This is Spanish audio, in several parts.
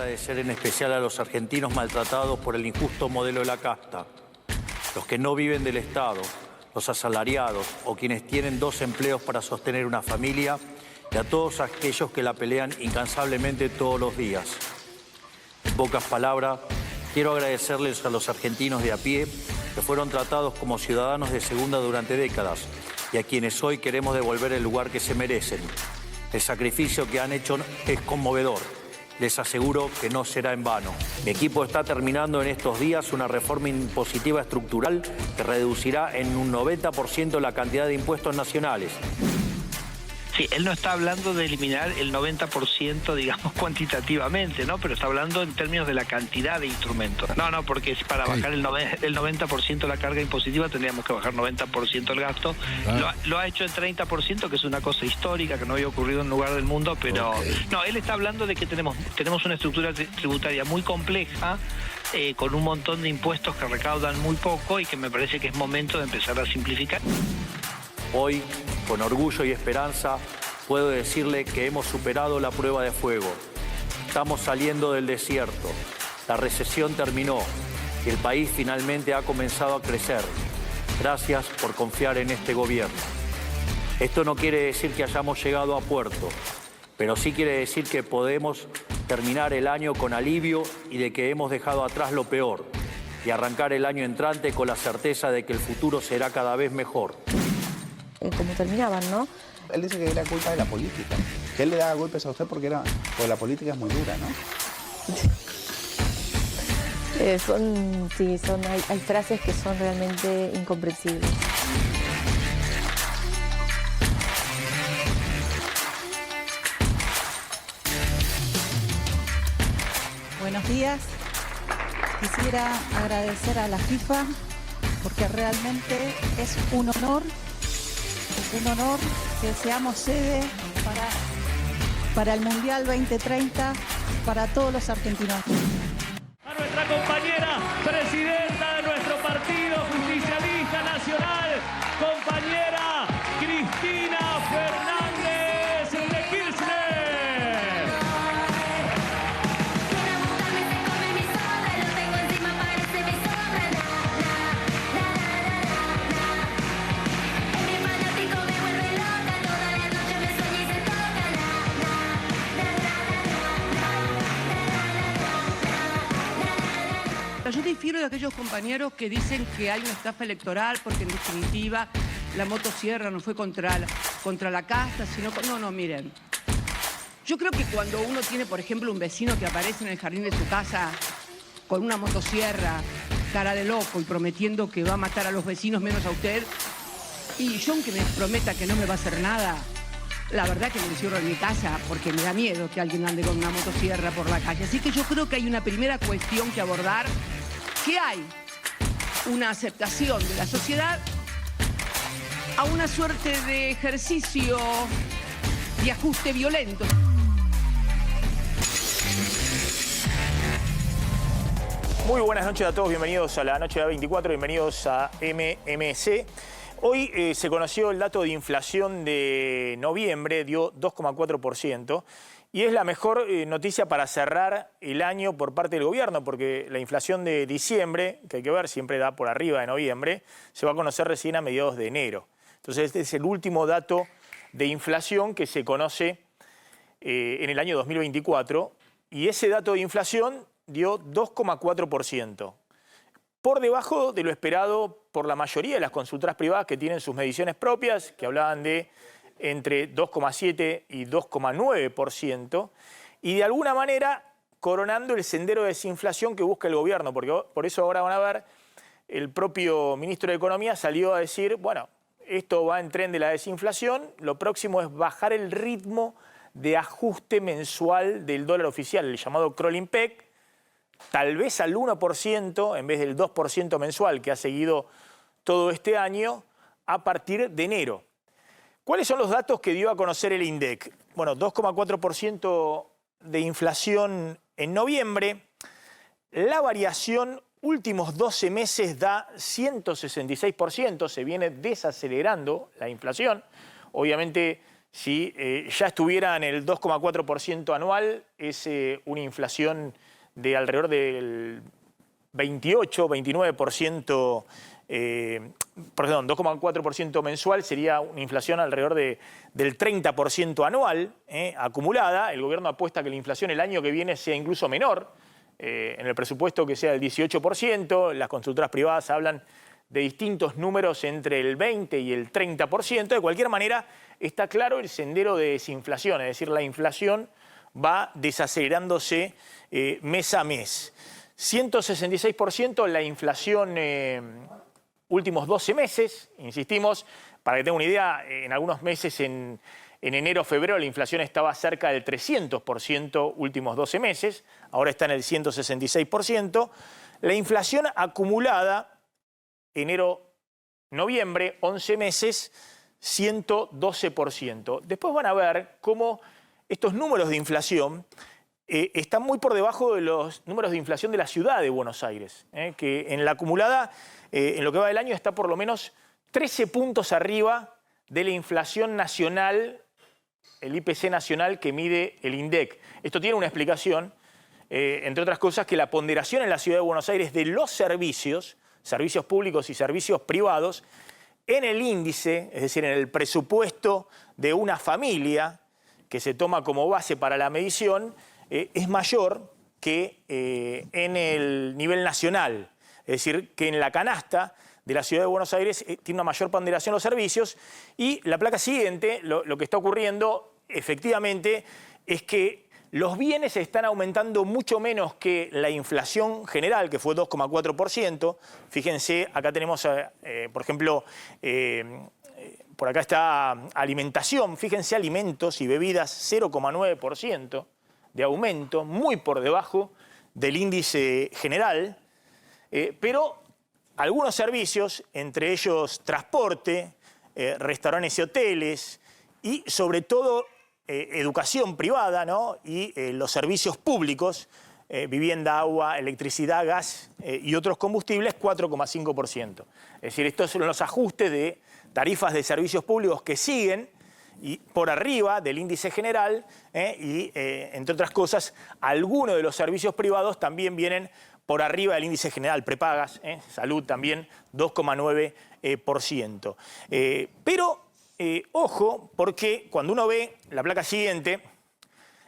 agradecer en especial a los argentinos maltratados por el injusto modelo de la casta, los que no viven del Estado, los asalariados o quienes tienen 2 empleos para sostener una familia, y a todos aquellos que la pelean incansablemente todos los días. En pocas palabras, quiero agradecerles a los argentinos de a pie que fueron tratados como ciudadanos de segunda durante décadas y a quienes hoy queremos devolver el lugar que se merecen. El sacrificio que han hecho es conmovedor. Les aseguro que no será en vano. Mi equipo está terminando en estos días una reforma impositiva estructural que reducirá en un 90% la cantidad de impuestos nacionales. Sí, él no está hablando de eliminar el 90%, digamos, cuantitativamente, ¿no? Pero está hablando en términos de la cantidad de instrumentos. No, porque para bajar el 90% la carga impositiva tendríamos que bajar 90% el gasto. Lo ha hecho en 30%, que es una cosa histórica que no había ocurrido en un lugar del mundo, pero no, él está hablando de que tenemos una estructura tributaria muy compleja, con un montón de impuestos que recaudan muy poco y que me parece que es momento de empezar a simplificar. Hoy, con orgullo y esperanza, puedo decirle que hemos superado la prueba de fuego. Estamos saliendo del desierto. La recesión terminó y el país finalmente ha comenzado a crecer. Gracias por confiar en este gobierno. Esto no quiere decir que hayamos llegado a puerto, pero sí quiere decir que podemos terminar el año con alivio y de que hemos dejado atrás lo peor y arrancar el año entrante con la certeza de que el futuro será cada vez mejor. Como terminaban, ¿no? Él dice que era culpa de la política, que él le daba golpes a usted porque la política es muy dura, ¿no? Hay frases que son realmente incomprensibles. Buenos días. Quisiera agradecer a la FIFA porque realmente es un honor que seamos sede para el Mundial 2030 para todos los argentinos. A nuestra compañera presidenta de nuestro partido justicialista nacional, compañera Cristina Fernández de Kirchner. Yo difiero de aquellos compañeros que dicen que hay una estafa electoral porque en definitiva la motosierra no fue contra la casta, sino... No, miren. Yo creo que cuando uno tiene, por ejemplo, un vecino que aparece en el jardín de su casa con una motosierra, cara de loco y prometiendo que va a matar a los vecinos menos a usted, y yo aunque me prometa que no me va a hacer nada, la verdad que me encierro en mi casa porque me da miedo que alguien ande con una motosierra por la calle. Así que yo creo que hay una primera cuestión que abordar, que hay una aceptación de la sociedad a una suerte de ejercicio de ajuste violento. Muy buenas noches a todos, bienvenidos a la noche de A24, bienvenidos a MMC. Hoy se conoció el dato de inflación de noviembre, dio 2,4%, y es la mejor noticia para cerrar el año por parte del gobierno, porque la inflación de diciembre, que hay que ver, siempre da por arriba de noviembre, se va a conocer recién a mediados de enero. Entonces este es el último dato de inflación que se conoce en el año 2024, y ese dato de inflación dio 2,4%. Por debajo de lo esperado por la mayoría de las consultoras privadas que tienen sus mediciones propias, que hablaban de entre 2,7 y 2,9%, y de alguna manera coronando el sendero de desinflación que busca el gobierno, porque por eso ahora van a ver, el propio ministro de Economía salió a decir, bueno, esto va en tren de la desinflación, lo próximo es bajar el ritmo de ajuste mensual del dólar oficial, el llamado crawling peg, tal vez al 1% en vez del 2% mensual que ha seguido todo este año a partir de enero. ¿Cuáles son los datos que dio a conocer el INDEC? Bueno, 2,4% de inflación en noviembre. La variación últimos 12 meses da 166%, se viene desacelerando la inflación. Obviamente si ya estuviera en el 2,4% anual, es una inflación de alrededor del 29%, perdón, 2,4% mensual, sería una inflación alrededor del 30% anual acumulada. El gobierno apuesta que la inflación el año que viene sea incluso menor, en el presupuesto que sea del 18%, las consultoras privadas hablan de distintos números entre el 20 y el 30%. De cualquier manera, está claro el sendero de desinflación, es decir, la inflación va desacelerándose mes a mes. 166% la inflación últimos 12 meses, insistimos, para que tengan una idea, en algunos meses en enero, febrero, la inflación estaba cerca del 300% últimos 12 meses, ahora está en el 166%. La inflación acumulada, enero, noviembre, 11 meses, 112%. Después van a ver cómo estos números de inflación están muy por debajo de los números de inflación de la ciudad de Buenos Aires, que en la acumulada, en lo que va del año, está por lo menos 13 puntos arriba de la inflación nacional, el IPC nacional que mide el INDEC. Esto tiene una explicación, entre otras cosas, que la ponderación en la ciudad de Buenos Aires de los servicios públicos y servicios privados, en el índice, es decir, en el presupuesto de una familia que se toma como base para la medición, es mayor que en el nivel nacional. Es decir, que en la canasta de la ciudad de Buenos Aires tiene una mayor ponderación los servicios, y la placa siguiente, lo que está ocurriendo efectivamente es que los bienes están aumentando mucho menos que la inflación general, que fue 2,4%. Fíjense, acá tenemos, por ejemplo, por acá está alimentación. Fíjense, alimentos y bebidas, 0,9% de aumento, muy por debajo del índice general. Pero algunos servicios, entre ellos transporte, restaurantes y hoteles, y sobre todo educación privada, ¿no? Y los servicios públicos, vivienda, agua, electricidad, gas y otros combustibles, 4,5%. Es decir, estos son los ajustes de tarifas de servicios públicos que siguen y por arriba del índice general, y entre otras cosas, algunos de los servicios privados también vienen por arriba del índice general, prepagas, salud también, 2,9%. Pero ojo, porque cuando uno ve la placa siguiente,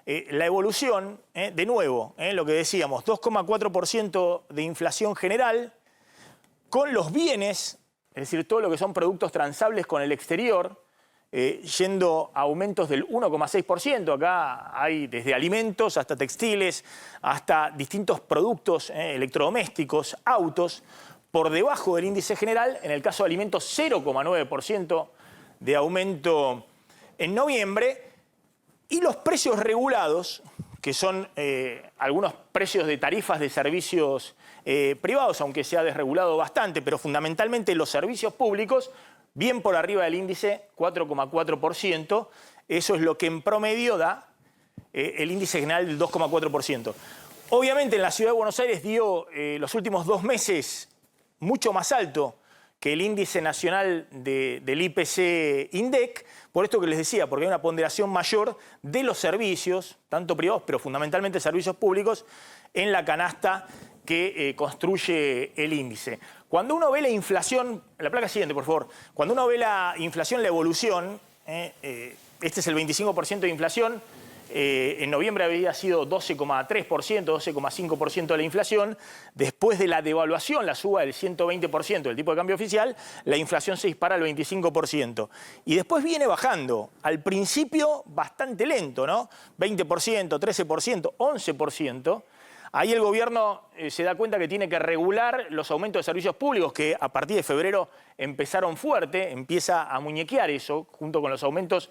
la evolución, de nuevo, lo que decíamos, 2,4% de inflación general, con los bienes, es decir, todo lo que son productos transables con el exterior, yendo a aumentos del 1,6%. Acá hay desde alimentos hasta textiles, hasta distintos productos electrodomésticos, autos, por debajo del índice general. En el caso de alimentos, 0,9% de aumento en noviembre, y los precios regulados, que son algunos precios de tarifas de servicios privados, aunque se ha desregulado bastante, pero fundamentalmente los servicios públicos, bien por arriba del índice, 4,4%. Eso es lo que en promedio da el índice general del 2,4%. Obviamente en la ciudad de Buenos Aires dio los últimos 2 meses mucho más alto que el índice nacional del IPC INDEC, por esto que les decía, porque hay una ponderación mayor de los servicios, tanto privados, pero fundamentalmente servicios públicos, en la canasta que construye el índice. Cuando uno ve la inflación, la placa siguiente, por favor, cuando uno ve la inflación, la evolución, este es el 25% de inflación, en noviembre había sido 12,3%, 12,5% de la inflación. Después de la devaluación, la suba del 120% del tipo de cambio oficial, la inflación se dispara al 25%. Y después viene bajando, al principio bastante lento, ¿no? 20%, 13%, 11%. Ahí el gobierno se da cuenta que tiene que regular los aumentos de servicios públicos, que a partir de febrero empezaron fuerte, empieza a muñequear eso, junto con los aumentos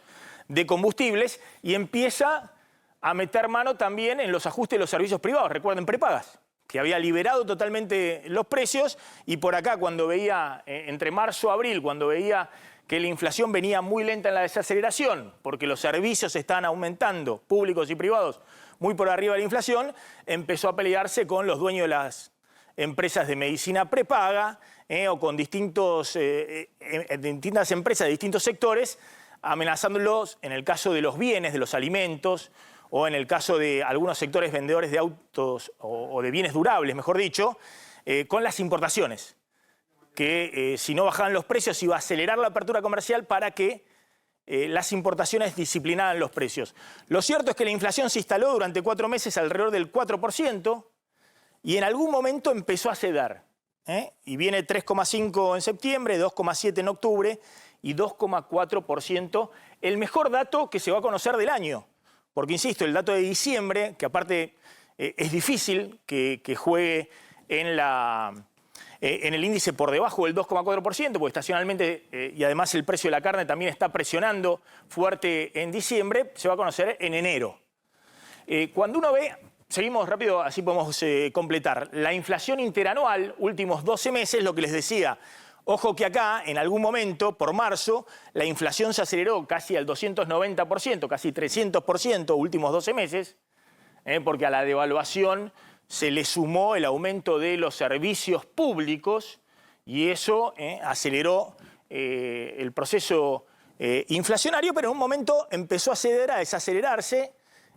de combustibles, y empieza a meter mano también en los ajustes de los servicios privados. Recuerden, prepagas, que había liberado totalmente los precios, y por acá cuando veía, entre marzo y abril, cuando veía que la inflación venía muy lenta en la desaceleración, porque los servicios estaban aumentando, públicos y privados, muy por arriba de la inflación, empezó a pelearse con los dueños de las empresas de medicina prepaga, o con distintas empresas de distintos sectores, amenazándolos en el caso de los bienes, de los alimentos, o en el caso de algunos sectores vendedores de autos o de bienes durables, mejor dicho, con las importaciones, que si no bajaban los precios iba a acelerar la apertura comercial para que las importaciones disciplinaran los precios. Lo cierto es que la inflación se instaló durante 4 meses alrededor del 4% y en algún momento empezó a ceder. Y viene 3,5 en septiembre, 2,7 en octubre y 2,4%, el mejor dato que se va a conocer del año. Porque, insisto, el dato de diciembre, que aparte es difícil que juegue en el índice por debajo del 2,4%, porque estacionalmente, y además el precio de la carne también está presionando fuerte en diciembre, se va a conocer en enero. Cuando uno ve, seguimos rápido, así podemos completar, la inflación interanual, últimos 12 meses, lo que les decía, ojo que acá, en algún momento, por marzo, la inflación se aceleró casi al 290%, casi 300%, últimos 12 meses, porque a la devaluación se le sumó el aumento de los servicios públicos y eso aceleró el proceso inflacionario, pero en un momento empezó a ceder, a desacelerarse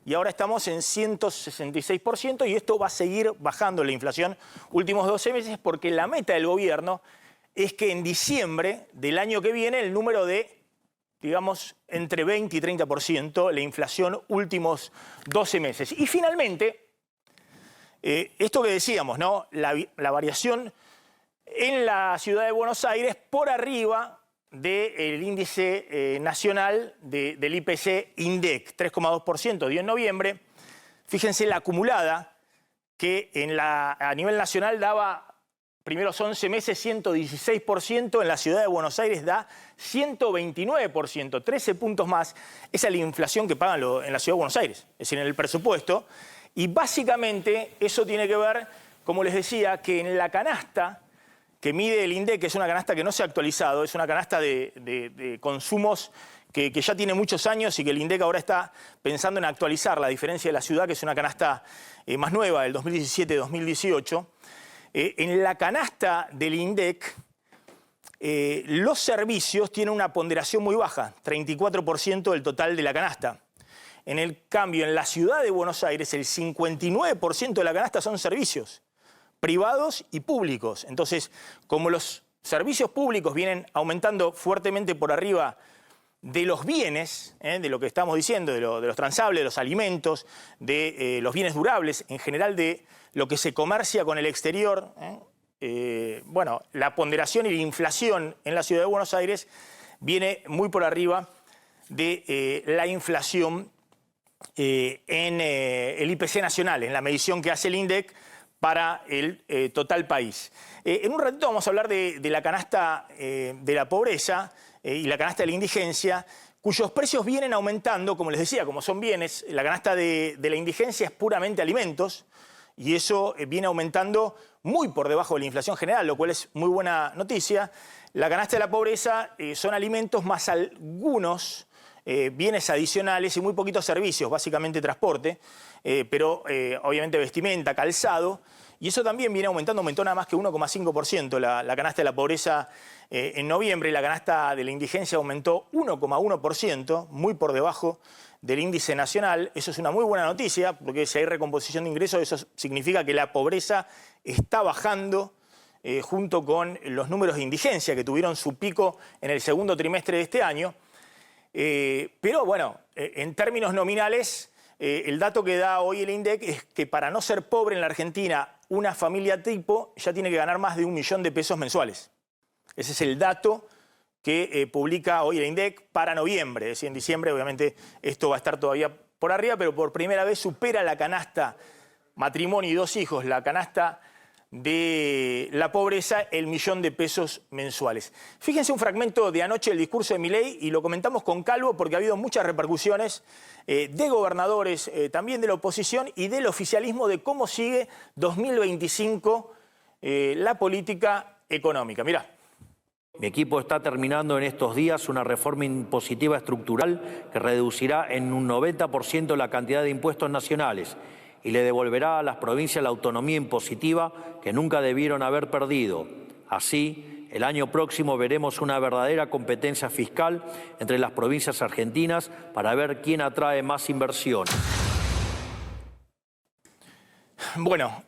y ahora estamos en 166% y esto va a seguir bajando la inflación últimos 12 meses porque la meta del gobierno es que en diciembre del año que viene el número de, digamos, entre 20 y 30% la inflación últimos 12 meses. Y finalmente, esto que decíamos, ¿no? La variación en la ciudad de Buenos Aires por arriba del índice nacional del IPC INDEC, 3,2% dio en noviembre. Fíjense la acumulada que a nivel nacional daba primeros 11 meses 116%, en la ciudad de Buenos Aires da 129%, 13 puntos más. Esa es la inflación que pagan en la ciudad de Buenos Aires, es decir, en el presupuesto. Y básicamente eso tiene que ver, como les decía, que en la canasta que mide el INDEC, que es una canasta que no se ha actualizado, es una canasta de consumos que ya tiene muchos años y que el INDEC ahora está pensando en actualizar, la diferencia de la ciudad, que es una canasta más nueva, del 2017-2018. En la canasta del INDEC, los servicios tienen una ponderación muy baja, 34% del total de la canasta. En el cambio, en la ciudad de Buenos Aires, el 59% de la canasta son servicios privados y públicos. Entonces, como los servicios públicos vienen aumentando fuertemente por arriba de los bienes, de lo que estamos diciendo, de los transables, de los alimentos, de los bienes durables, en general de lo que se comercia con el exterior, bueno, la ponderación y la inflación en la ciudad de Buenos Aires viene muy por arriba de la inflación en el IPC nacional, en la medición que hace el INDEC para el total país. En un ratito vamos a hablar de la canasta de la pobreza y la canasta de la indigencia, cuyos precios vienen aumentando, como les decía, como son bienes. La canasta de la indigencia es puramente alimentos y eso viene aumentando muy por debajo de la inflación general, lo cual es muy buena noticia. La canasta de la pobreza son alimentos más algunos bienes adicionales y muy poquitos servicios, básicamente transporte, pero obviamente vestimenta, calzado, y eso también viene aumentando, aumentó nada más que 1,5% la canasta de la pobreza en noviembre, y la canasta de la indigencia aumentó 1,1%, muy por debajo del índice nacional. Eso es una muy buena noticia, porque si hay recomposición de ingresos, eso significa que la pobreza está bajando junto con los números de indigencia que tuvieron su pico en el segundo trimestre de este año. Pero bueno, en términos nominales, el dato que da hoy el INDEC es que para no ser pobre en la Argentina, una familia tipo ya tiene que ganar más de 1 millón de pesos mensuales. Ese es el dato que publica hoy el INDEC para noviembre. Es decir, en diciembre obviamente esto va a estar todavía por arriba, pero por primera vez supera la canasta matrimonio y 2 hijos, la canasta de la pobreza, el 1 millón de pesos mensuales. Fíjense un fragmento de anoche del discurso de Milei y lo comentamos con Calvo porque ha habido muchas repercusiones de gobernadores, también de la oposición y del oficialismo de cómo sigue 2025 la política económica. Mirá. Mi equipo está terminando en estos días una reforma impositiva estructural que reducirá en un 90% la cantidad de impuestos nacionales y le devolverá a las provincias la autonomía impositiva que nunca debieron haber perdido. Así, el año próximo veremos una verdadera competencia fiscal entre las provincias argentinas para ver quién atrae más inversiones. Bueno,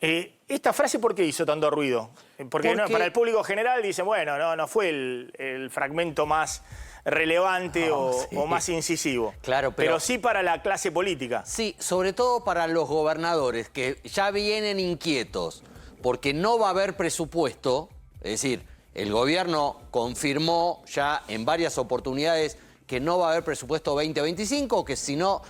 esta frase, ¿por qué hizo tanto ruido? Porque no, para el público general dicen, bueno, no fue el fragmento más relevante o más incisivo. Claro, pero sí para la clase política. Sí, sobre todo para los gobernadores, que ya vienen inquietos, porque no va a haber presupuesto. Es decir, el gobierno confirmó ya en varias oportunidades que no va a haber presupuesto 2025, que sino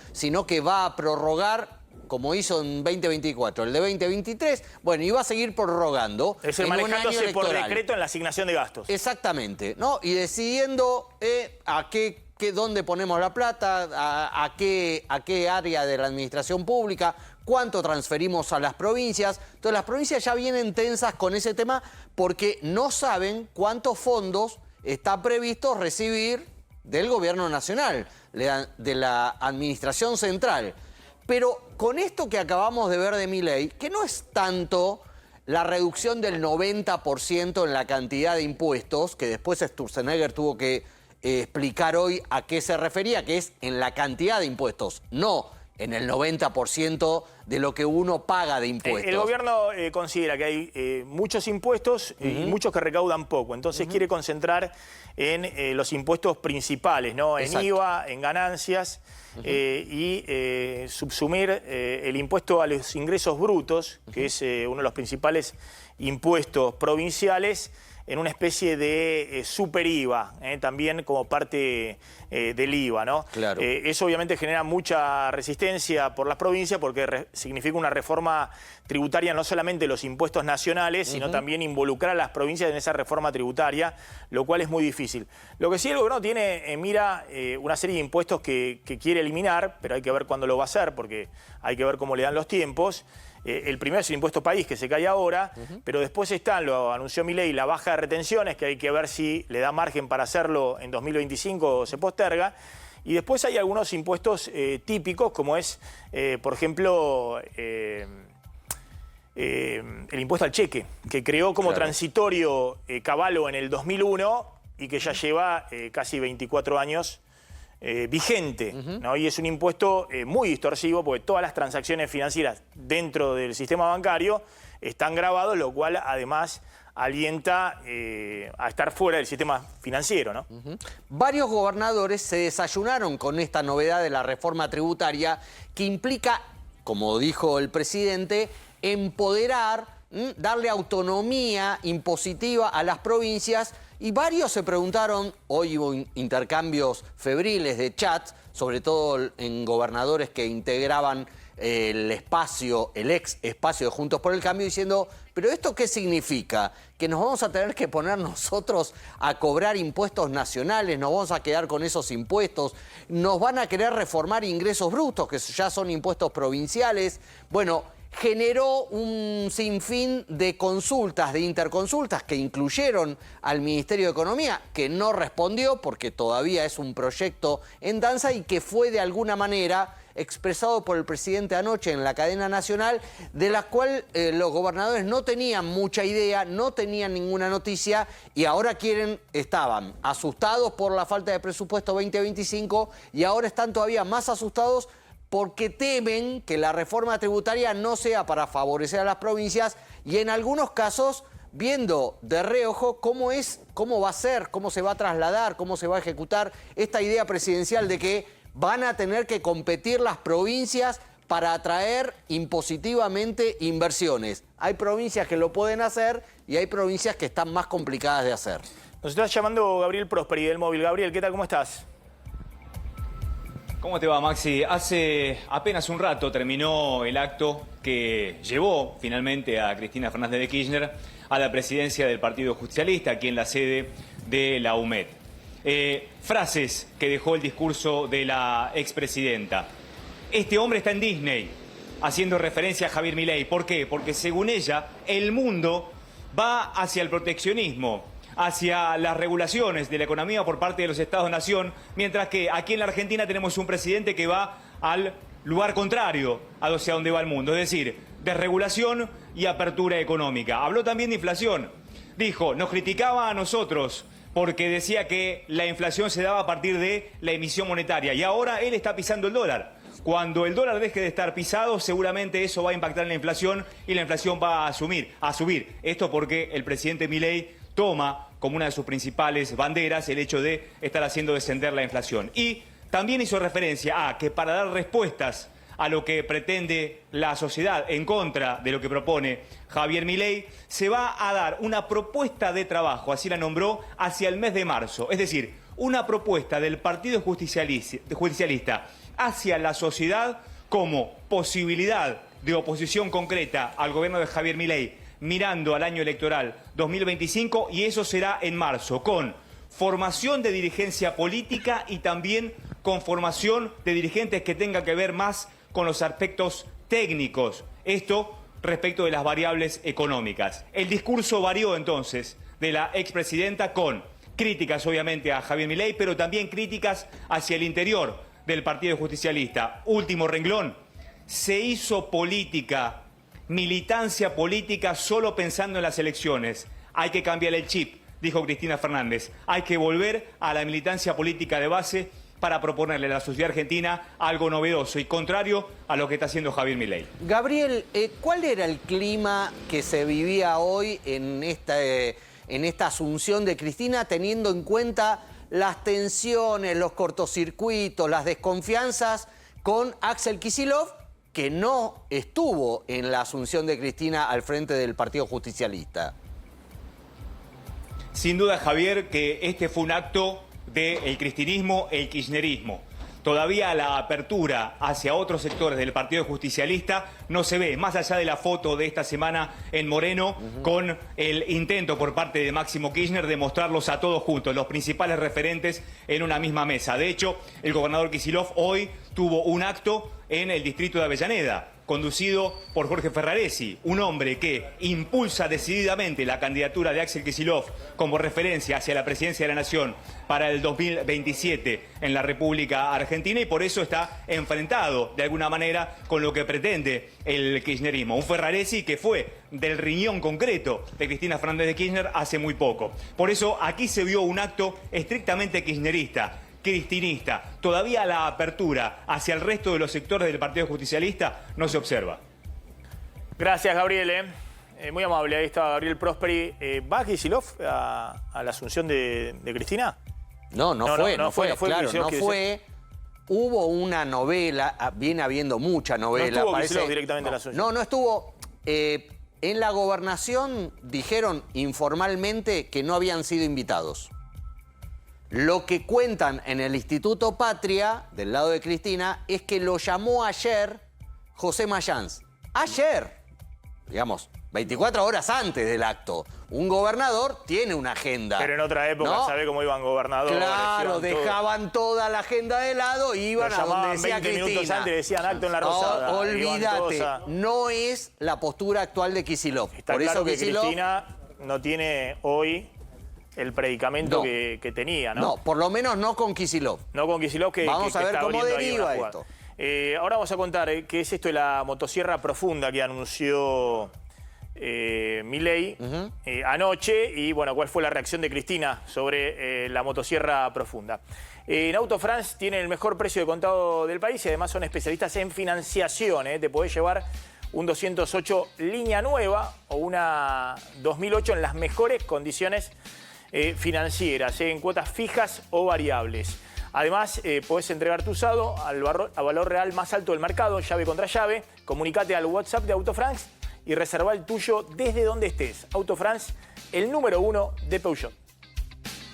que va a prorrogar, como hizo en 2024, el de 2023, bueno, y va a seguir prorrogando. Eso es manejándose por decreto en la asignación de gastos. Exactamente, ¿no? Y decidiendo dónde ponemos la plata, a qué área de la administración pública, cuánto transferimos a las provincias. Entonces las provincias ya vienen tensas con ese tema porque no saben cuántos fondos está previsto recibir del gobierno nacional, de la administración central. Pero con esto que acabamos de ver de Milei, que no es tanto la reducción del 90% en la cantidad de impuestos, que después Sturzenegger tuvo que explicar hoy a qué se refería, que es en la cantidad de impuestos, no en el 90% de lo que uno paga de impuestos. El gobierno considera que hay muchos impuestos y muchos que recaudan poco, entonces quiere concentrar en los impuestos principales, ¿no? En IVA, en ganancias. Y subsumir el impuesto a los ingresos brutos, que es uno de los principales impuestos provinciales, en una especie de super IVA, también como parte del IVA, ¿no? Claro. Eso obviamente genera mucha resistencia por las provincias porque significa una reforma tributaria no solamente de los impuestos nacionales, sino también involucrar a las provincias en esa reforma tributaria, lo cual es muy difícil. Lo que sí el gobierno tiene en mira una serie de impuestos que quiere eliminar, pero hay que ver cuándo lo va a hacer porque hay que ver cómo le dan los tiempos. El primero es el impuesto país, que se cae ahora, pero después lo anunció Milei, la baja de retenciones, que hay que ver si le da margen para hacerlo en 2025 o se posterga. Y después hay algunos impuestos típicos, como es, por ejemplo, el impuesto al cheque, que creó como transitorio Cavallo en el 2001 y que ya lleva casi 24 años vigente, ¿no? Y es un impuesto muy distorsivo porque todas las transacciones financieras dentro del sistema bancario están grabadas, lo cual además alienta a estar fuera del sistema financiero, ¿no? Varios gobernadores se desayunaron con esta novedad de la reforma tributaria que implica, como dijo el presidente, empoderar, darle autonomía impositiva a las provincias. Y varios se preguntaron, hoy hubo intercambios febriles de chats, sobre todo en gobernadores que integraban el ex espacio de Juntos por el Cambio, diciendo, ¿pero esto qué significa? ¿Que nos vamos a tener que poner nosotros a cobrar impuestos nacionales? ¿Nos vamos a quedar con esos impuestos? ¿Nos van a querer reformar ingresos brutos, que ya son impuestos provinciales? Bueno, generó un sinfín de consultas, de interconsultas que incluyeron al Ministerio de Economía, que no respondió porque todavía es un proyecto en danza y que fue de alguna manera expresado por el presidente anoche en la cadena nacional, de la cual los gobernadores no tenían mucha idea, no tenían ninguna noticia y ahora estaban asustados por la falta de presupuesto 2025 y ahora están todavía más asustados porque temen que la reforma tributaria no sea para favorecer a las provincias y en algunos casos viendo de reojo cómo va a ser, cómo se va a trasladar, cómo se va a ejecutar esta idea presidencial de que van a tener que competir las provincias para atraer impositivamente inversiones. Hay provincias que lo pueden hacer y hay provincias que están más complicadas de hacer. Nos está llamando Gabriel Prosperi del Móvil. Gabriel, ¿qué tal? ¿Cómo estás? ¿Cómo te va, Maxi? Hace apenas un rato terminó el acto que llevó finalmente a Cristina Fernández de Kirchner a la presidencia del Partido Justicialista, aquí en la sede de la UMED. Frases que dejó el discurso de la expresidenta. Este hombre está en Disney, haciendo referencia a Javier Milei. ¿Por qué? Porque según ella, el mundo va hacia el proteccionismo, hacia las regulaciones de la economía por parte de los Estados-nación, mientras que aquí en la Argentina tenemos un presidente que va al lugar contrario hacia donde va el mundo, es decir, desregulación y apertura económica. Habló también de inflación. dijo, nos criticaba a nosotros porque decía que la inflación se daba a partir de la emisión monetaria y ahora él está pisando el dólar. Cuando el dólar deje de estar pisado, seguramente eso va a impactar en la inflación y la inflación va a subir. Esto porque el presidente Milei toma como una de sus principales banderas el hecho de estar haciendo descender la inflación. Y también hizo referencia a que para dar respuestas a lo que pretende la sociedad en contra de lo que propone Javier Milei, se va a dar una propuesta de trabajo, así la nombró, hacia el mes de marzo. Es decir, una propuesta del Partido Justicialista hacia la sociedad como posibilidad de oposición concreta al gobierno de Javier Milei, mirando al año electoral 2025, y eso será en marzo, con formación de dirigencia política y también con formación de dirigentes que tengan que ver más con los aspectos técnicos. Esto respecto de las variables económicas. El discurso varió entonces de la expresidenta con críticas obviamente a Javier Milei, pero también críticas hacia el interior del Partido Justicialista. Último renglón, se hizo política, militancia política solo pensando en las elecciones. Hay que cambiar el chip, dijo Cristina Fernández. Hay que volver a la militancia política de base para proponerle a la sociedad argentina algo novedoso y contrario a lo que está haciendo Javier Milei. Gabriel, ¿cuál era el clima que se vivía hoy en esta asunción de Cristina, teniendo en cuenta las tensiones, los cortocircuitos, las desconfianzas con Axel Kicillof, que no estuvo en la asunción de Cristina al frente del Partido Justicialista? Sin duda, Javier, que este fue un acto del cristinismo, el kirchnerismo. Todavía la apertura hacia otros sectores del Partido Justicialista no se ve, más allá de la foto de esta semana en Moreno, con el intento por parte de Máximo Kirchner de mostrarlos a todos juntos, los principales referentes en una misma mesa. De hecho, el gobernador Kicillof hoy tuvo un acto en el distrito de Avellaneda, conducido por Jorge Ferraresi, un hombre que impulsa decididamente la candidatura de Axel Kicillof como referencia hacia la presidencia de la Nación para el 2027 en la República Argentina, y por eso está enfrentado de alguna manera con lo que pretende el kirchnerismo. Un Ferraresi que fue del riñón concreto de Cristina Fernández de Kirchner hace muy poco. Por eso aquí se vio un acto estrictamente kirchnerista, cristinista. Todavía la apertura hacia el resto de los sectores del Partido Justicialista no se observa. Gracias, Gabriel. Muy amable. Ahí está Gabriel Prosperi. ¿Va Kicillof a la asunción de Cristina? No fue. Hubo una novela, viene habiendo mucha novela. No estuvo Kicillof directamente en la asunción. No estuvo. En la gobernación dijeron informalmente que no habían sido invitados. Lo que cuentan en el Instituto Patria, del lado de Cristina, es que lo llamó ayer José Mayans. Ayer, digamos, 24 horas antes del acto. Un gobernador tiene una agenda. Pero en otra época, ¿no? ¿Sabe cómo iban gobernadores? Claro, dejaban toda la agenda de lado y iban a donde decía 20 Cristina. Minutos antes decían acto en la Rosada. No, olvídate, no es la postura actual de Kicillof. Está Por claro eso que Kicillof Cristina no tiene hoy el predicamento que tenía, ¿no? No, por lo menos no con Kicillof. No con Kicillof, que vamos a ver está cómo deriva esto. Ahora vamos a contar qué es esto de la motosierra profunda que anunció Milei anoche, y bueno, cuál fue la reacción de Cristina sobre la motosierra profunda. En Auto France tienen el mejor precio de contado del país y además son especialistas en financiación. Te podés llevar un 208 línea nueva o una 2008 en las mejores condiciones financieras, en cuotas fijas o variables. Además, podés entregar tu usado al valor real más alto del mercado, llave contra llave. Comunicate al WhatsApp de Auto France y reserva el tuyo desde donde estés. Auto France, el número 1 de Peugeot.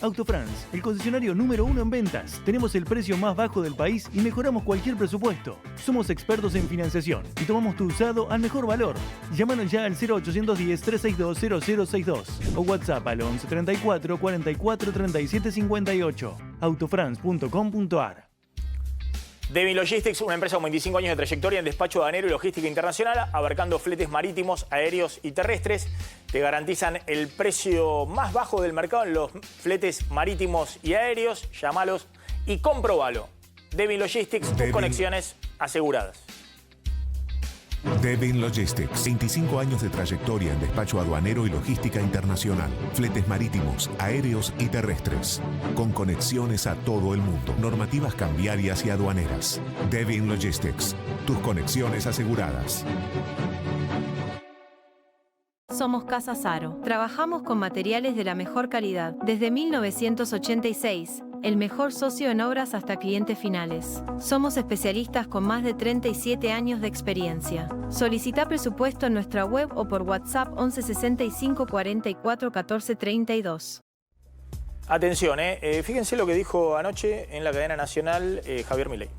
Auto France, el concesionario número 1 en ventas. Tenemos el precio más bajo del país y mejoramos cualquier presupuesto. Somos expertos en financiación y tomamos tu usado al mejor valor. Llámanos ya al 0810-362-0062 o WhatsApp al 11 34 44 37 58. autofrance.com.ar. Devin Logistics, una empresa con 25 años de trayectoria en despacho aduanero y logística internacional, abarcando fletes marítimos, aéreos y terrestres. Te garantizan el precio más bajo del mercado en los fletes marítimos y aéreos. Llámalos y comprobalo. Devin Logistics, tus conexiones aseguradas. Devin Logistics, 25 años de trayectoria en despacho aduanero y logística internacional, fletes marítimos, aéreos y terrestres, con conexiones a todo el mundo, normativas cambiarias y aduaneras. Devin Logistics, tus conexiones aseguradas. Somos Casa Saro. Trabajamos con materiales de la mejor calidad. Desde 1986, el mejor socio en obras hasta clientes finales. Somos especialistas con más de 37 años de experiencia. Solicita presupuesto en nuestra web o por WhatsApp 11 65 44 14 32. Atención, fíjense lo que dijo anoche en la cadena nacional Javier Milei.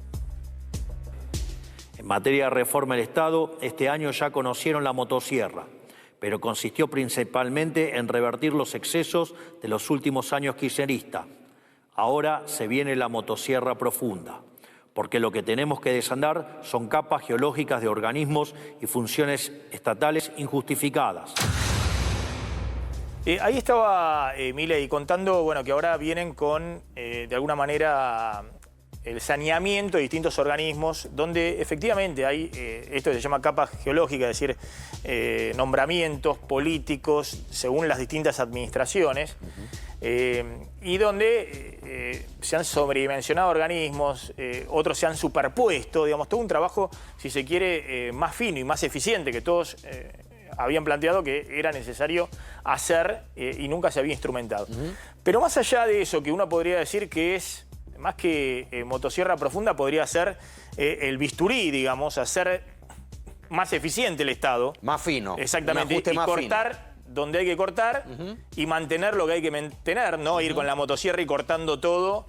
En materia de reforma del Estado, este año ya conocieron la motosierra, pero consistió principalmente en revertir los excesos de los últimos años kirchneristas. Ahora se viene la motosierra profunda, porque lo que tenemos que desandar son capas geológicas de organismos y funciones estatales injustificadas. Ahí estaba Milei contando, bueno, que ahora vienen con, de alguna manera, el saneamiento de distintos organismos, donde efectivamente hay esto que se llama capa geológica, es decir, nombramientos políticos según las distintas administraciones, y donde se han sobredimensionado organismos, otros se han superpuesto, digamos, todo un trabajo, si se quiere, más fino y más eficiente que todos habían planteado que era necesario hacer y nunca se había instrumentado. Pero más allá de eso, que uno podría decir que es más que motosierra profunda, podría ser el bisturí, digamos, hacer más eficiente el Estado. Más fino. Exactamente. Y más cortar fino. Donde hay que cortar y mantener lo que hay que mantener, no ir con la motosierra y cortando todo,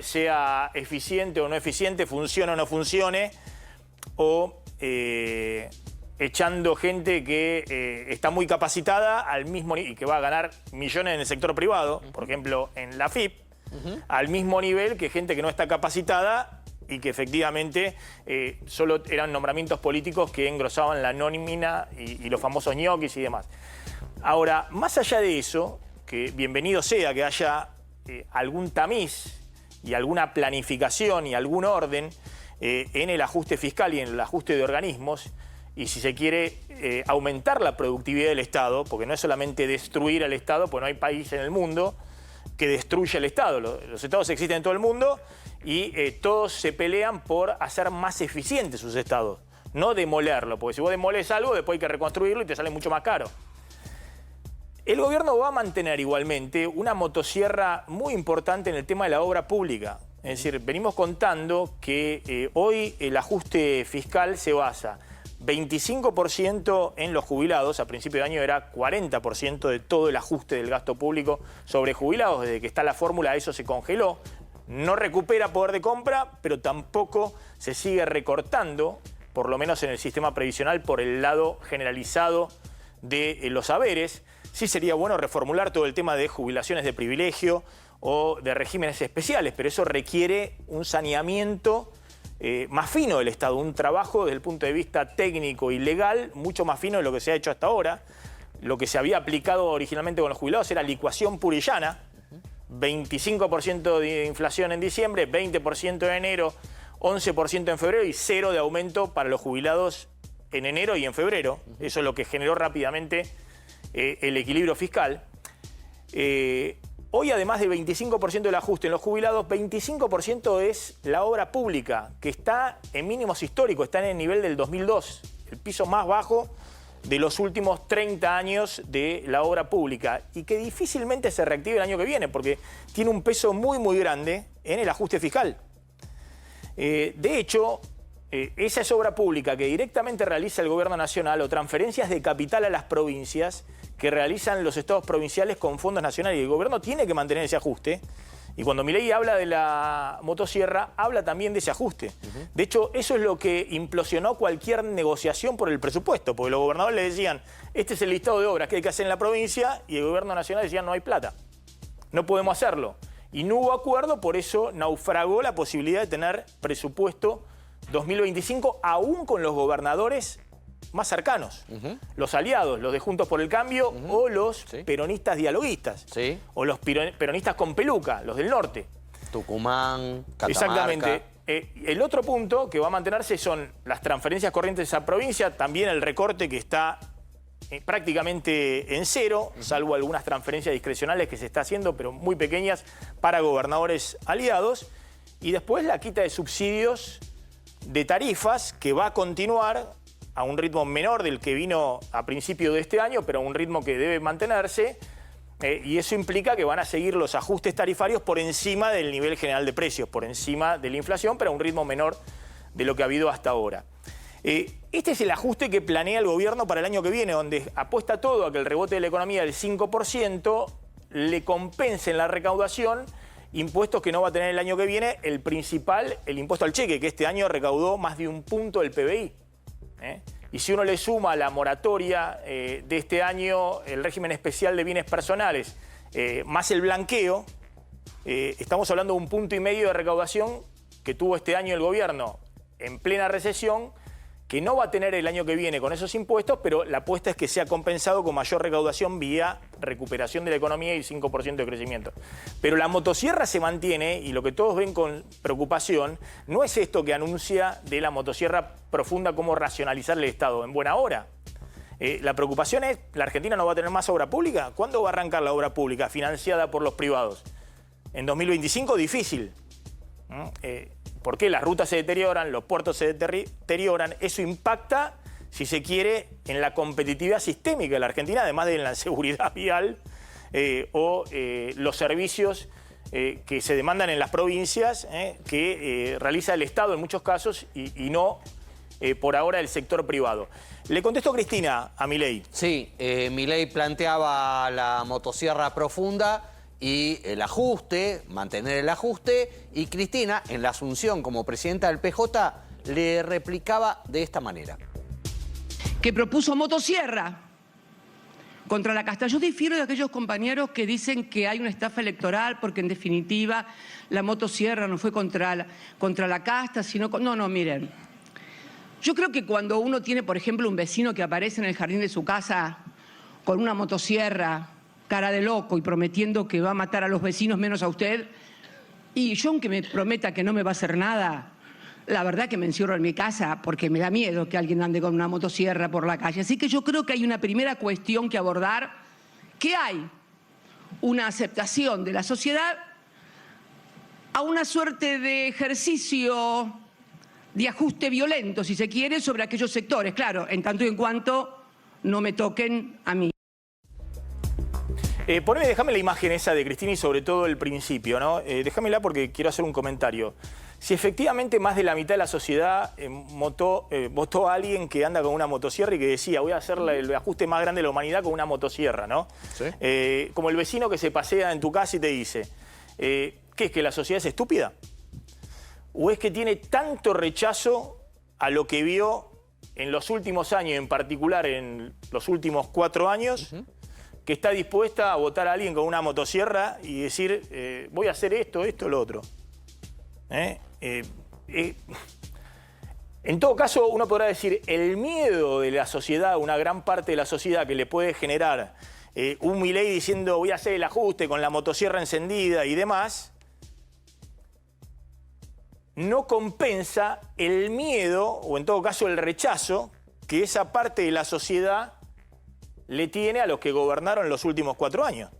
sea eficiente o no eficiente, funcione o no funcione, o echando gente que está muy capacitada al mismo y que va a ganar millones en el sector privado, por ejemplo, en la FIP, al mismo nivel que gente que no está capacitada y que efectivamente solo eran nombramientos políticos que engrosaban la nómina y los famosos ñoquis y demás. Ahora, más allá de eso, que bienvenido sea que haya algún tamiz y alguna planificación y algún orden en el ajuste fiscal y en el ajuste de organismos, y si se quiere aumentar la productividad del Estado, porque no es solamente destruir al Estado, pues no hay país en el mundo que destruya el Estado. Los Estados existen en todo el mundo y todos se pelean por hacer más eficientes sus Estados, no demolerlo, porque si vos demoles algo, después hay que reconstruirlo y te sale mucho más caro. El gobierno va a mantener igualmente una motosierra muy importante en el tema de la obra pública. Es decir, venimos contando que hoy el ajuste fiscal se basa 25% en los jubilados, a principio de año era 40% de todo el ajuste del gasto público sobre jubilados. Desde que está la fórmula eso se congeló, no recupera poder de compra, pero tampoco se sigue recortando, por lo menos en el sistema previsional, por el lado generalizado de los haberes. Sí sería bueno reformular todo el tema de jubilaciones de privilegio o de regímenes especiales, pero eso requiere un saneamiento más fino del Estado, un trabajo desde el punto de vista técnico y legal mucho más fino de lo que se ha hecho hasta ahora. Lo que se había aplicado originalmente con los jubilados era licuación pura y llana, 25% de inflación en diciembre, 20% en enero, 11% en febrero y 0 de aumento para los jubilados en enero y en febrero. Eso es lo que generó rápidamente el equilibrio fiscal. Hoy, además del 25% del ajuste en los jubilados, 25% es la obra pública, que está en mínimos históricos, está en el nivel del 2002, el piso más bajo de los últimos 30 años de la obra pública, y que difícilmente se reactive el año que viene, porque tiene un peso muy, muy grande en el ajuste fiscal. De hecho, esa es obra pública que directamente realiza el gobierno nacional o transferencias de capital a las provincias que realizan los estados provinciales con fondos nacionales. Y el gobierno tiene que mantener ese ajuste. Y cuando Milei habla de la motosierra, habla también de ese ajuste. De hecho, eso es lo que implosionó cualquier negociación por el presupuesto, porque los gobernadores le decían, este es el listado de obras que hay que hacer en la provincia, y el gobierno nacional decía, no hay plata, no podemos hacerlo. Y no hubo acuerdo, por eso naufragó la posibilidad de tener presupuesto 2025, aún con los gobernadores más cercanos, los aliados, los de Juntos por el Cambio o los peronistas dialoguistas, o los peronistas con peluca, los del norte. Tucumán, Catamarca. Exactamente. El otro punto que va a mantenerse son las transferencias corrientes a provincia, también el recorte que está prácticamente en cero, salvo algunas transferencias discrecionales que se está haciendo, pero muy pequeñas para gobernadores aliados. Y después la quita de subsidios de tarifas que va a continuar a un ritmo menor del que vino a principio de este año, pero a un ritmo que debe mantenerse. Y eso implica que van a seguir los ajustes tarifarios por encima del nivel general de precios, por encima de la inflación, pero a un ritmo menor de lo que ha habido hasta ahora. Este es el ajuste que planea el gobierno para el año que viene, donde apuesta todo a que el rebote de la economía del 5% le compense en la recaudación impuestos que no va a tener el año que viene, el principal, el impuesto al cheque, que este año recaudó más de 1 punto del PBI. Y si uno le suma la moratoria de este año, el régimen especial de bienes personales, más el blanqueo, estamos hablando de 1,5 puntos de recaudación que tuvo este año el gobierno en plena recesión, que no va a tener el año que viene con esos impuestos, pero la apuesta es que sea compensado con mayor recaudación vía recuperación de la economía y 5% de crecimiento. Pero la motosierra se mantiene, y lo que todos ven con preocupación no es esto que anuncia de la motosierra profunda, cómo racionalizar el Estado en buena hora. La preocupación es, ¿la Argentina no va a tener más obra pública? ¿Cuándo va a arrancar la obra pública financiada por los privados? ¿En 2025? Difícil. ¿Por qué? Las rutas se deterioran, los puertos se deterioran. Eso impacta, si se quiere, en la competitividad sistémica de la Argentina, además de en la seguridad vial o los servicios que se demandan en las provincias, que realiza el Estado en muchos casos y no por ahora el sector privado. Le contesto, Cristina, a Milei. Sí, Milei planteaba la motosierra profunda y el ajuste, mantener el ajuste, y Cristina, en la asunción como presidenta del PJ, le replicaba de esta manera. Que propuso motosierra contra la casta. Yo difiero de aquellos compañeros que dicen que hay una estafa electoral porque en definitiva la motosierra no fue contra la casta, sino... No, miren. Yo creo que cuando uno tiene, por ejemplo, un vecino que aparece en el jardín de su casa con una motosierra, cara de loco y prometiendo que va a matar a los vecinos menos a usted, y yo aunque me prometa que no me va a hacer nada, la verdad que me encierro en mi casa porque me da miedo que alguien ande con una motosierra por la calle. Así que yo creo que hay una primera cuestión que abordar, que hay una aceptación de la sociedad a una suerte de ejercicio de ajuste violento, si se quiere, sobre aquellos sectores, claro, en tanto y en cuanto no me toquen a mí. Déjame la imagen esa de Cristina y sobre todo el principio, ¿no? Déjamela porque quiero hacer un comentario. Si efectivamente más de la mitad de la sociedad votó a alguien que anda con una motosierra y que decía, voy a hacer el ajuste más grande de la humanidad con una motosierra, ¿no? ¿Sí? Como el vecino que se pasea en tu casa y te dice, ¿qué es, que la sociedad es estúpida? ¿O es que tiene tanto rechazo a lo que vio en los últimos años, en particular en los últimos 4 años, que está dispuesta a votar a alguien con una motosierra y decir, voy a hacer esto, lo otro? En todo caso, uno podrá decir, el miedo de la sociedad, una gran parte de la sociedad que le puede generar un Milei diciendo voy a hacer el ajuste con la motosierra encendida y demás, no compensa el miedo, o en todo caso el rechazo, que esa parte de la sociedad le tiene a los que gobernaron los últimos 4 años.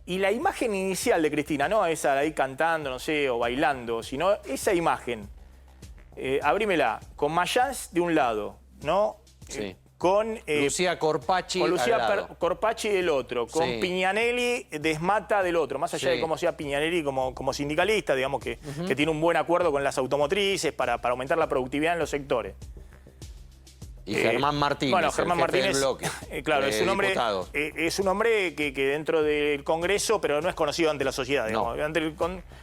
Y la imagen inicial de Cristina, no esa de ahí cantando, no sé, o bailando, sino esa imagen, abrímela, con Mayans de un lado, ¿no? Sí. Con Lucía Corpacci con Lucía al lado. Corpacci del otro, con Sí. Piñanelli Desmata del otro, más allá Sí. de cómo sea Piñanelli como sindicalista, digamos que tiene un buen acuerdo con las automotrices para aumentar la productividad en los sectores. Y Germán Martínez, bueno, Germán el jefe Martínez, del bloque, claro, es un hombre que dentro del Congreso, pero no es conocido ante la sociedad. Digamos. Ante el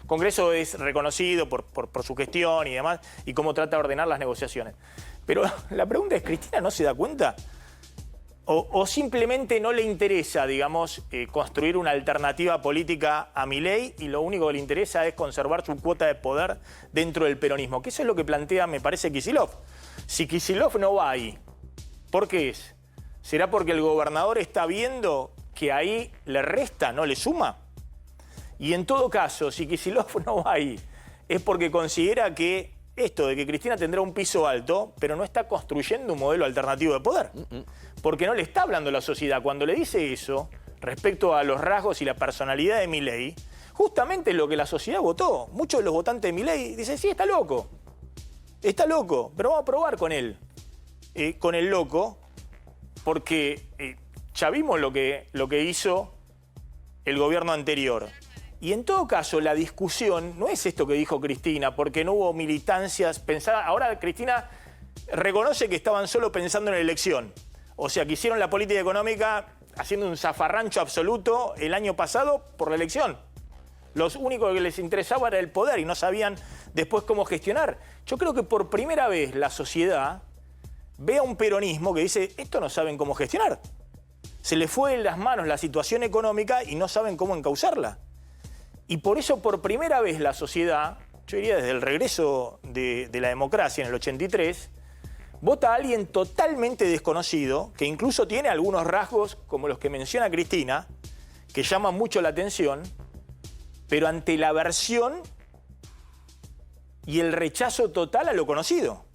Congreso es reconocido por su gestión y demás, y cómo trata de ordenar las negociaciones. Pero la pregunta es, ¿Cristina no se da cuenta? ¿O simplemente no le interesa, digamos, construir una alternativa política a Milei y lo único que le interesa es conservar su cuota de poder dentro del peronismo? Que eso es lo que plantea, me parece, Kicillof. Si Kicillof no va ahí, ¿por qué es? ¿Será porque el gobernador está viendo que ahí le resta, no le suma? Y en todo caso, si Kicillof no va ahí, es porque considera que esto de que Cristina tendrá un piso alto, pero no está construyendo un modelo alternativo de poder. Porque no le está hablando a la sociedad. Cuando le dice eso, respecto a los rasgos y la personalidad de Milei, justamente lo que la sociedad votó. Muchos de los votantes de Milei dicen, sí, está loco, pero vamos a probar con él, con el loco, porque ya vimos lo que hizo el gobierno anterior. Y en todo caso, la discusión no es esto que dijo Cristina, porque no hubo militancias pensadas. Ahora Cristina reconoce que estaban solo pensando en la elección. O sea, que hicieron la política económica haciendo un zafarrancho absoluto el año pasado por la elección. Los únicos que les interesaba era el poder y no sabían después cómo gestionar. Yo creo que por primera vez la sociedad ve a un peronismo que dice, esto no saben cómo gestionar. Se les fue en las manos la situación económica y no saben cómo encauzarla. Y por eso, por primera vez, la sociedad, yo diría desde el regreso de la democracia en el 83, vota a alguien totalmente desconocido, que incluso tiene algunos rasgos, como los que menciona Cristina, que llaman mucho la atención, pero ante la aversión y el rechazo total a lo conocido.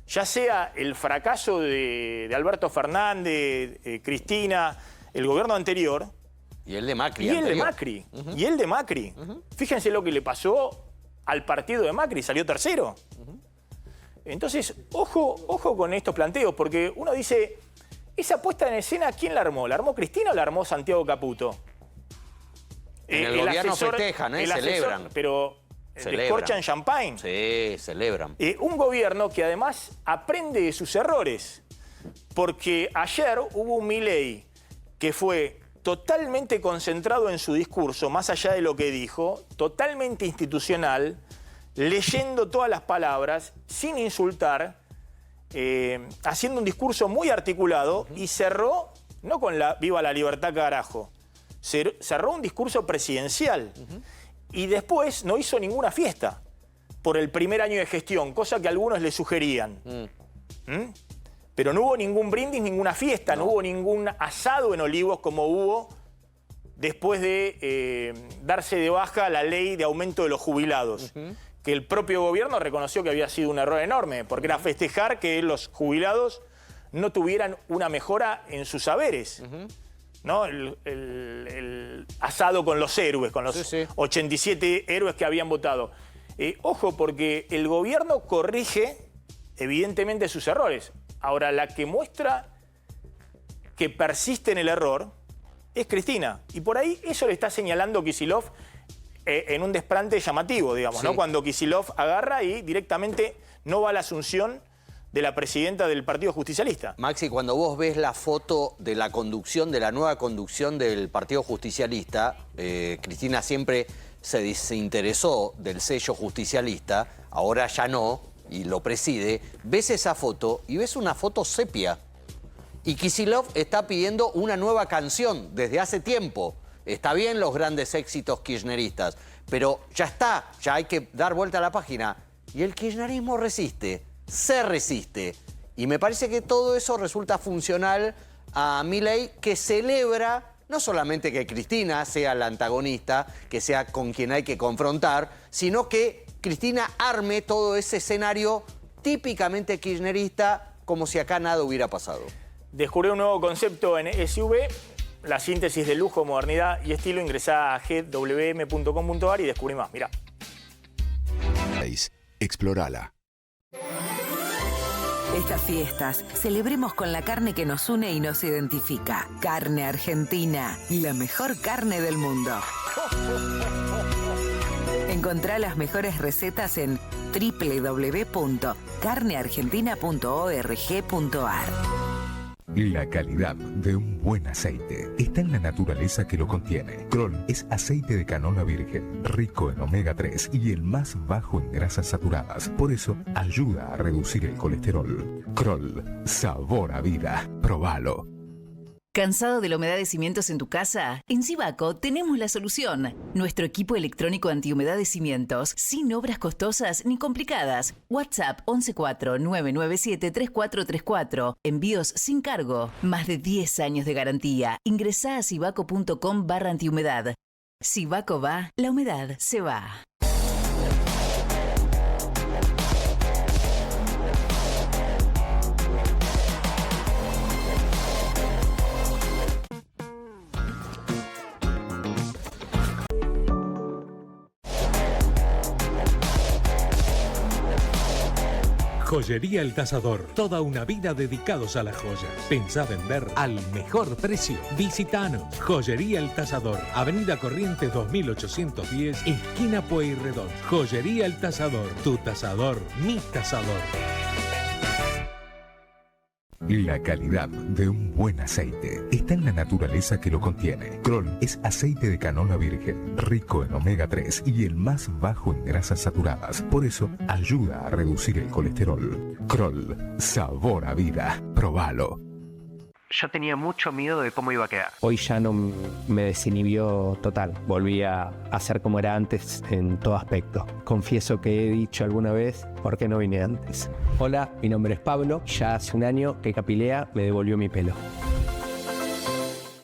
Ya sea el fracaso de Alberto Fernández, Cristina, el gobierno anterior, y el de Macri. Y el de Macri. Fíjense lo que le pasó al partido de Macri, salió tercero. Entonces, ojo con estos planteos, porque uno dice, esa puesta en escena, ¿quién la armó? ¿La armó Cristina o la armó Santiago Caputo? En el gobierno festejan, celebran. Pero descorchan champagne. Sí, celebran. Un gobierno que además aprende de sus errores. Porque ayer hubo un Milei que fue totalmente concentrado en su discurso, más allá de lo que dijo, totalmente institucional, leyendo todas las palabras, sin insultar, haciendo un discurso muy articulado y cerró, no con la viva la libertad carajo, cerró un discurso presidencial y después no hizo ninguna fiesta por el primer año de gestión, cosa que algunos le sugerían. Pero no hubo ningún brindis, ninguna fiesta, no hubo ningún asado en Olivos como hubo después de darse de baja la ley de aumento de los jubilados, que el propio gobierno reconoció que había sido un error enorme, porque era festejar que los jubilados no tuvieran una mejora en sus saberes. ¿No? El asado con los héroes, con los 87 héroes que habían votado. Ojo, porque el gobierno corrige evidentemente sus errores. Ahora, la que muestra que persiste en el error es Cristina. Y por ahí eso le está señalando Kicillof en un desplante llamativo, digamos, ¿no? Cuando Kicillof agarra y directamente no va a la asunción de la presidenta del Partido Justicialista. Maxi, cuando vos ves la foto de la conducción, de la nueva conducción del Partido Justicialista, Cristina siempre se desinteresó del sello justicialista, ahora ya no, y lo preside. Ves esa foto y ves una foto sepia. Y Kicillof está pidiendo una nueva canción desde hace tiempo. Está bien los grandes éxitos kirchneristas, pero ya está, ya hay que dar vuelta a la página. Y el kirchnerismo resiste, se resiste. Y me parece que todo eso resulta funcional a Milei, que celebra no solamente que Cristina sea la antagonista, que sea con quien hay que confrontar, sino que Cristina arme todo ese escenario típicamente kirchnerista, como si acá nada hubiera pasado. Descubrí un nuevo concepto en SUV, la síntesis de lujo, modernidad y estilo. Ingresá a gwm.com.ar y descubrí más. Mirá. Explorala. Estas fiestas, celebremos con la carne que nos une y nos identifica. Carne Argentina, la mejor carne del mundo. Encontrá las mejores recetas en www.carneargentina.org.ar. La calidad de un buen aceite está en la naturaleza que lo contiene. Kroll es aceite de canola virgen, rico en omega 3 y el más bajo en grasas saturadas. Por eso, ayuda a reducir el colesterol. Kroll, sabor a vida. Probalo. ¿Cansado de la humedad de cimientos en tu casa? En Sivaco tenemos la solución. Nuestro equipo electrónico antihumedad de cimientos, sin obras costosas ni complicadas. WhatsApp 114-997-3434. Envíos sin cargo. Más de 10 años de garantía. Ingresá a sivaco.com/antihumedad. Sivaco va, la humedad se va. Joyería El Tasador. Toda una vida dedicados a las joyas. Pensá vender al mejor precio. Visitanos. Joyería El Tasador. Avenida Corrientes 2810, esquina Pueyrredón. Joyería El Tasador. Tu tasador, mi tasador. La calidad de un buen aceite está en la naturaleza que lo contiene. Kroll es aceite de canola virgen, rico en omega 3 y el más bajo en grasas saturadas. Por eso, ayuda a reducir el colesterol. Kroll, sabor a vida. Probalo. Yo tenía mucho miedo de cómo iba a quedar. Hoy ya no me desinhibió total. Volví a ser como era antes en todo aspecto. Confieso que he dicho alguna vez, ¿por qué no vine antes? Hola, mi nombre es Pablo. Ya hace un año que Capilea me devolvió mi pelo.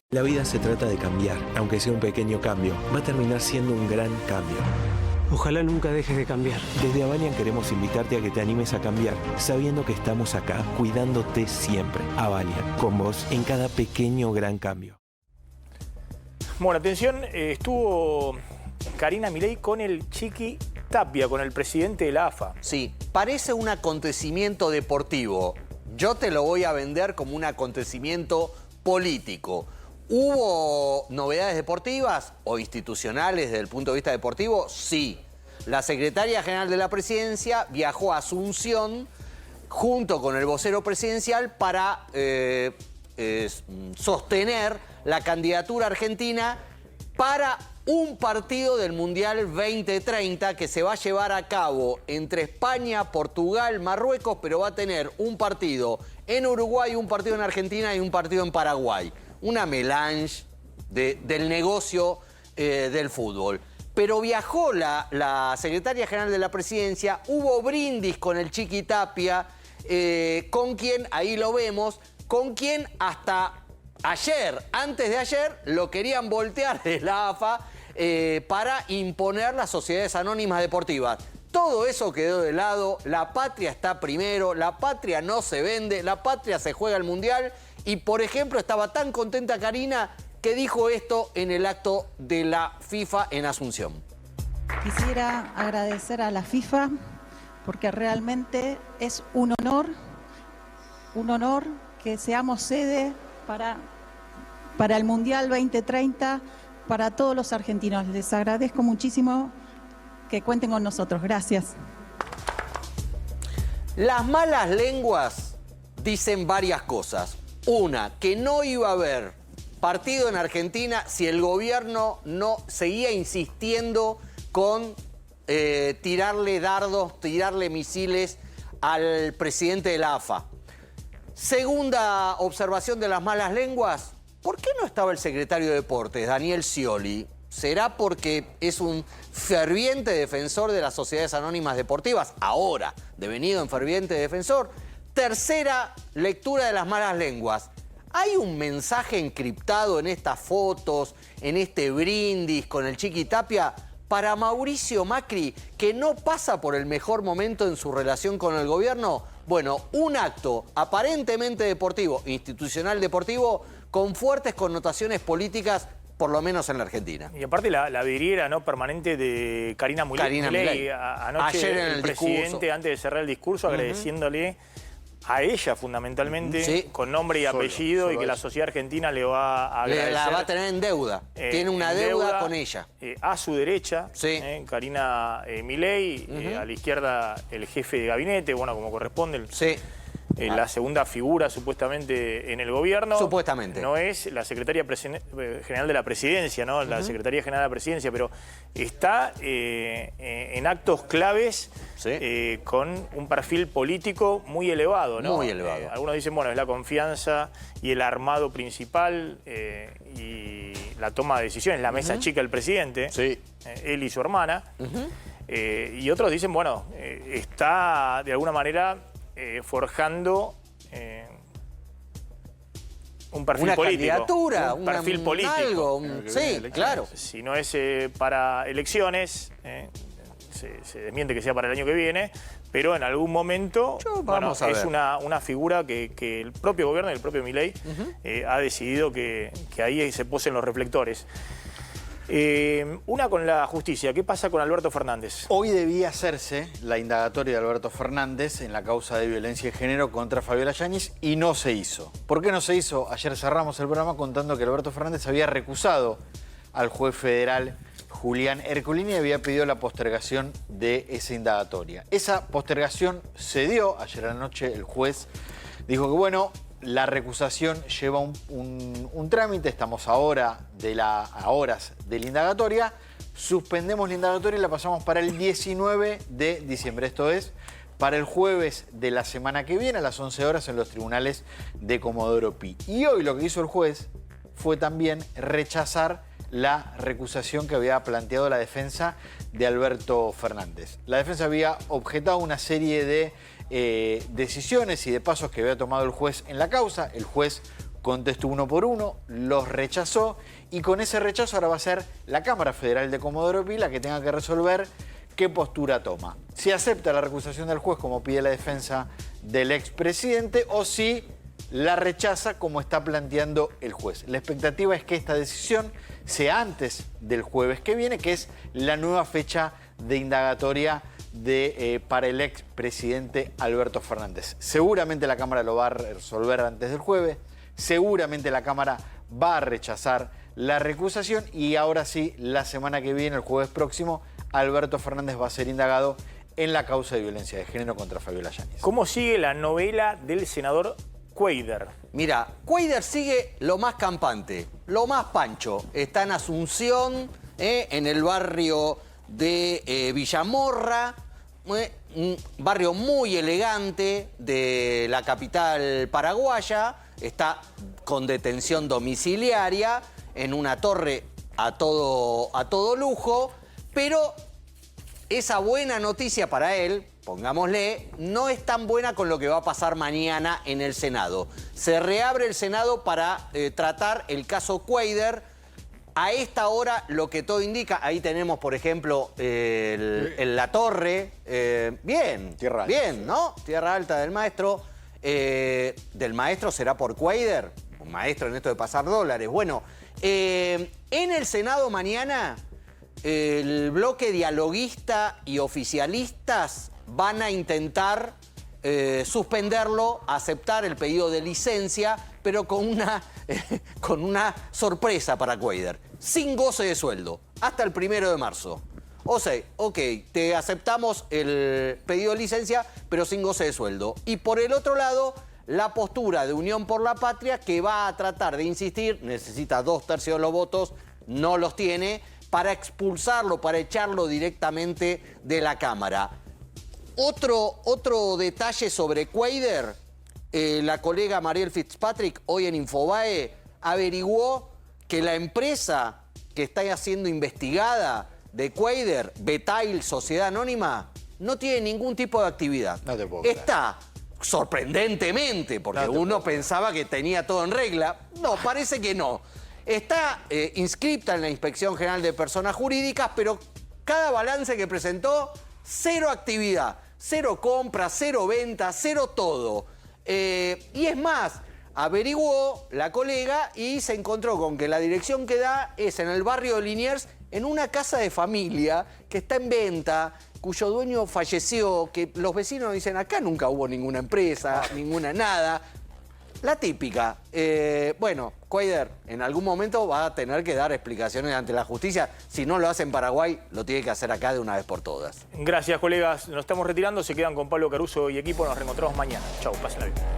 La vida se trata de cambiar. Aunque sea un pequeño cambio, va a terminar siendo un gran cambio. Ojalá nunca dejes de cambiar. Desde Avalian queremos invitarte a que te animes a cambiar, sabiendo que estamos acá, cuidándote siempre. Avalian, con vos en cada pequeño o gran cambio. Bueno, atención, estuvo Karina Milei con el Chiqui Tapia, con el presidente de la AFA. Sí, parece un acontecimiento deportivo. Yo te lo voy a vender como un acontecimiento político. ¿Hubo novedades deportivas o institucionales desde el punto de vista deportivo? Sí. La secretaria general de la presidencia viajó a Asunción junto con el vocero presidencial para sostener la candidatura argentina para un partido del Mundial 2030 que se va a llevar a cabo entre España, Portugal, Marruecos, pero va a tener un partido en Uruguay, un partido en Argentina y un partido en Paraguay. Una melange del negocio del fútbol. Pero viajó la secretaria general de la presidencia, hubo brindis con el Chiqui Tapia, con quien, ahí lo vemos, con quien hasta ayer, antes de ayer, lo querían voltear de la AFA para imponer las sociedades anónimas deportivas. Todo eso quedó de lado, la patria está primero, la patria no se vende, la patria se juega el Mundial. Y, por ejemplo, estaba tan contenta Karina que dijo esto en el acto de la FIFA en Asunción. Quisiera agradecer a la FIFA porque realmente es un honor que seamos sede para el Mundial 2030 para todos los argentinos. Les agradezco muchísimo que cuenten con nosotros. Gracias. Las malas lenguas dicen varias cosas. Una, que no iba a haber partido en Argentina si el gobierno no seguía insistiendo con tirarle dardos, tirarle misiles al presidente de la AFA. Segunda observación de las malas lenguas, ¿por qué no estaba el secretario de Deportes, Daniel Scioli? ¿Será porque es un ferviente defensor de las sociedades anónimas deportivas? Ahora, devenido en ferviente defensor. Tercera lectura de las malas lenguas. ¿Hay un mensaje encriptado en estas fotos, en este brindis con el Chiqui Tapia para Mauricio Macri que no pasa por el mejor momento en su relación con el gobierno? Bueno, un acto aparentemente deportivo, institucional deportivo, con fuertes connotaciones políticas, por lo menos en la Argentina. Y aparte la vidriera, ¿no?, permanente de Karina Milei. Anoche ayer en el presidente, discurso, antes de cerrar el discurso, agradeciéndole a ella fundamentalmente, con nombre y apellido, y que la sociedad argentina le va a agradecer. La va a tener en deuda. Tiene una deuda con ella. A su derecha, Karina Milei, a la izquierda el jefe de gabinete, bueno, como corresponde, la segunda figura supuestamente en el gobierno. Supuestamente. No es la secretaria general de la presidencia, ¿no? La secretaría general de la presidencia, pero está en actos claves con un perfil político muy elevado, ¿no? Muy elevado. Algunos dicen, bueno, es la confianza y el armado principal y la toma de decisiones, la mesa chica del presidente, él y su hermana. Y otros dicen, bueno, está de alguna manera forjando un perfil una político. Candidatura, un perfil político. Algo, sí, claro. Si no es para elecciones, se desmiente que sea para el año que viene, pero en algún momento es una figura que el propio gobierno y el propio Milei ha decidido que ahí se posen los reflectores. Una con la justicia. ¿Qué pasa con Alberto Fernández? Hoy debía hacerse la indagatoria de Alberto Fernández en la causa de violencia de género contra Fabiola Yáñez y no se hizo. ¿Por qué no se hizo? Ayer cerramos el programa contando que Alberto Fernández había recusado al juez federal Julián Ercolini y había pedido la postergación de esa indagatoria. Esa postergación se dio. Ayer a la noche el juez dijo que, bueno, la recusación lleva un trámite, estamos a horas de la indagatoria, suspendemos la indagatoria y la pasamos para el 19 de diciembre, esto es, para el jueves de la semana que viene a las 11 horas en los tribunales de Comodoro Pi. Y hoy lo que hizo el juez fue también rechazar la recusación que había planteado la defensa de Alberto Fernández. La defensa había objetado una serie de decisiones y de pasos que había tomado el juez en la causa. El juez contestó uno por uno, los rechazó y con ese rechazo ahora va a ser la Cámara Federal de Comodoro Pi la que tenga que resolver qué postura toma. Si acepta la recusación del juez como pide la defensa del expresidente o si la rechaza como está planteando el juez. La expectativa es que esta decisión sea antes del jueves que viene, que es la nueva fecha de indagatoria para el expresidente Alberto Fernández. Seguramente la Cámara lo va a resolver antes del jueves, seguramente la Cámara va a rechazar la recusación y ahora sí, la semana que viene, el jueves próximo, Alberto Fernández va a ser indagado en la causa de violencia de género contra Fabiola Yáñez. ¿Cómo sigue la novela del senador Cuéllar? Mira, Cuéllar sigue lo más campante, lo más pancho. Está en Asunción, en el barrio de Villamorra, un barrio muy elegante de la capital paraguaya. Está con detención domiciliaria en una torre a todo lujo, pero esa buena noticia para él, pongámosle, no es tan buena con lo que va a pasar mañana en el Senado. Se reabre el Senado para tratar el caso Cuéllar. A esta hora, lo que todo indica, ahí tenemos, por ejemplo, la torre. Bien, Tierra Alta, bien, ¿no? Tierra Alta del maestro. ¿Del maestro será por Cuéllar? Un maestro en esto de pasar dólares. Bueno, en el Senado mañana, el bloque dialoguista y oficialistas van a intentar suspenderlo, aceptar el pedido de licencia, pero con una sorpresa para Cuéllar. Sin goce de sueldo, hasta el 1 de marzo. O sea, ok, te aceptamos el pedido de licencia, pero sin goce de sueldo. Y por el otro lado, la postura de Unión por la Patria, que va a tratar de insistir, necesita 2/3 de los votos, no los tiene, para expulsarlo, para echarlo directamente de la Cámara. Otro detalle sobre Cuéllar, la colega Mariel Fitzpatrick hoy en Infobae averiguó que la empresa que está siendo investigada de Cuéllar, Betail Sociedad Anónima, no tiene ningún tipo de actividad. No te puedo creer. Está, sorprendentemente, porque uno pensaba que tenía todo en regla. No, parece que no. Está inscripta en la Inspección General de Personas Jurídicas, pero cada balance que presentó, cero actividad, cero compra, cero venta, cero todo. Y es más, averiguó la colega y se encontró con que la dirección que da es en el barrio de Liniers, en una casa de familia que está en venta, cuyo dueño falleció, que los vecinos dicen, acá nunca hubo ninguna empresa, ninguna nada. La típica. Bueno, Cuéllar en algún momento va a tener que dar explicaciones ante la justicia. Si no lo hace en Paraguay, lo tiene que hacer acá de una vez por todas. Gracias, colegas. Nos estamos retirando. Se quedan con Pablo Caruso y equipo. Nos reencontramos mañana. Chau, pásenla bien.